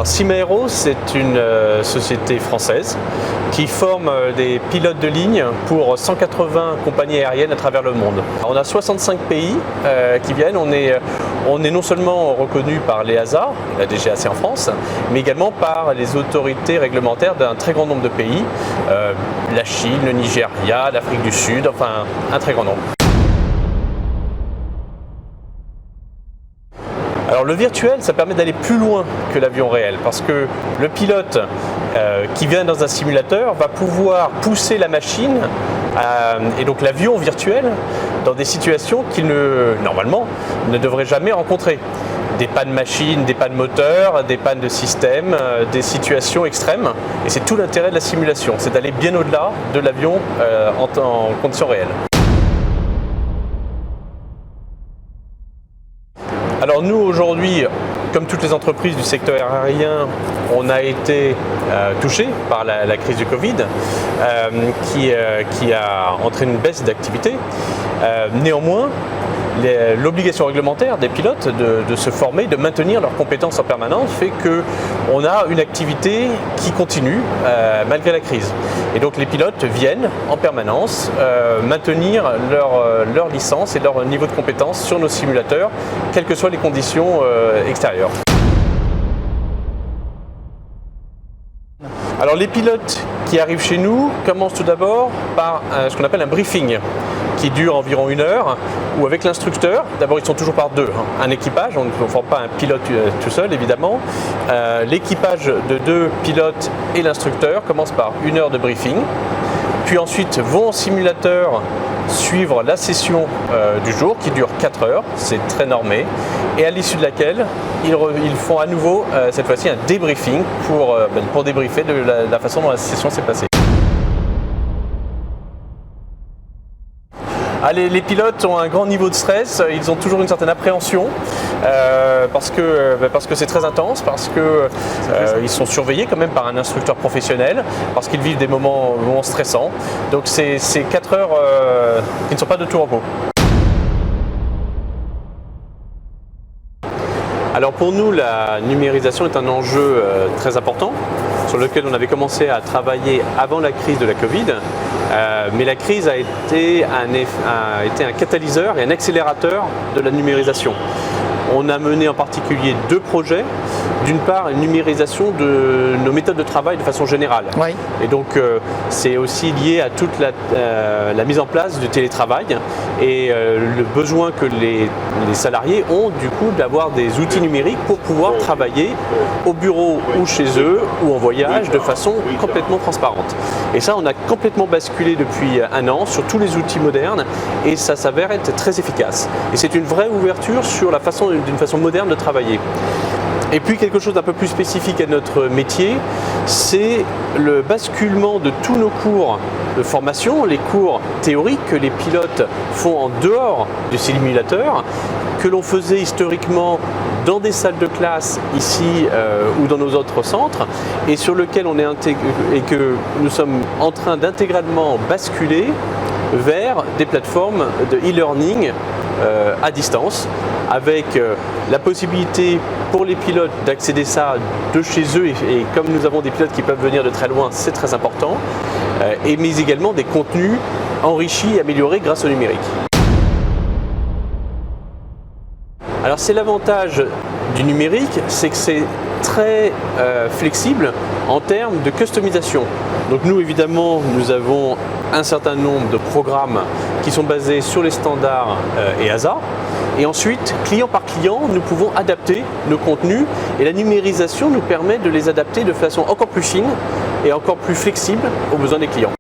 Alors Cimaero, c'est une société française qui forme des pilotes de ligne pour 180 compagnies aériennes à travers le monde. On a 65 pays qui viennent. On est non seulement reconnu par l'EASA, la DGAC en France, mais également par les autorités réglementaires d'un très grand nombre de pays, la Chine, le Nigeria, l'Afrique du Sud, enfin un très grand nombre. Alors le virtuel, ça permet d'aller plus loin que l'avion réel parce que le pilote qui vient dans un simulateur va pouvoir pousser la machine et donc l'avion virtuel dans des situations qu'il normalement ne devrait jamais rencontrer. Des pannes machines, des pannes moteurs, des pannes de système, des situations extrêmes. Et c'est tout l'intérêt de la simulation, c'est d'aller bien au-delà de l'avion en conditions réelles. Alors nous aujourd'hui, comme toutes les entreprises du secteur aérien, on a été touchés par la crise du Covid qui a entraîné une baisse d'activité. Néanmoins, l'obligation réglementaire des pilotes de se former, de maintenir leurs compétences en permanence fait qu'on a une activité qui continue malgré la crise. Et donc les pilotes viennent en permanence maintenir leur licence et leur niveau de compétence sur nos simulateurs, quelles que soient les conditions extérieures. Alors les pilotes qui arrivent chez nous commencent tout d'abord par ce qu'on appelle un briefing qui dure environ 1 heure, où avec l'instructeur, d'abord ils sont toujours par deux, un équipage, on ne forme pas un pilote tout seul évidemment, l'équipage de 2 pilotes et l'instructeur commence par 1 heure de briefing, puis ensuite vont en simulateur suivre la session du jour qui dure 4 heures, c'est très normé, et à l'issue de laquelle ils font à nouveau cette fois-ci un débriefing pour débriefer de la façon dont la session s'est passée. Les pilotes ont un grand niveau de stress, ils ont toujours une certaine appréhension parce que c'est très intense, parce qu'ils sont surveillés quand même par un instructeur professionnel, parce qu'ils vivent des moments stressants. Donc c'est 4 heures qui ne sont pas de tout repos. Alors pour nous, la numérisation est un enjeu très important sur lequel on avait commencé à travailler avant la crise de la Covid. Mais la crise a été un catalyseur et un accélérateur de la numérisation. On a mené en particulier 2 projets. D'une part, une numérisation de nos méthodes de travail de façon générale. Oui. Et donc, c'est aussi lié à toute la mise en place du télétravail et le besoin que les salariés ont du coup d'avoir des outils numériques pour pouvoir travailler au bureau ou chez eux ou en voyage de façon complètement transparente. Et ça, on a complètement basculé depuis 1 an sur tous les outils modernes et ça s'avère être très efficace. Et c'est une vraie ouverture sur d'une façon moderne de travailler. Et puis quelque chose d'un peu plus spécifique à notre métier, c'est le basculement de tous nos cours de formation, les cours théoriques que les pilotes font en dehors du simulateur, que l'on faisait historiquement dans des salles de classe ici ou dans nos autres centres, et sur lequel on est intégré et que nous sommes en train d'intégralement basculer vers des plateformes de e-learning à distance, avec la possibilité pour les pilotes d'accéder ça de chez eux, et comme nous avons des pilotes qui peuvent venir de très loin, c'est très important, mais également des contenus enrichis et améliorés grâce au numérique. Alors c'est l'avantage du numérique, c'est que c'est très flexible en termes de customisation. Donc nous évidemment, nous avons un certain nombre de programmes qui sont basés sur les standards EASA. Et ensuite, client par client, nous pouvons adapter nos contenus et la numérisation nous permet de les adapter de façon encore plus fine et encore plus flexible aux besoins des clients.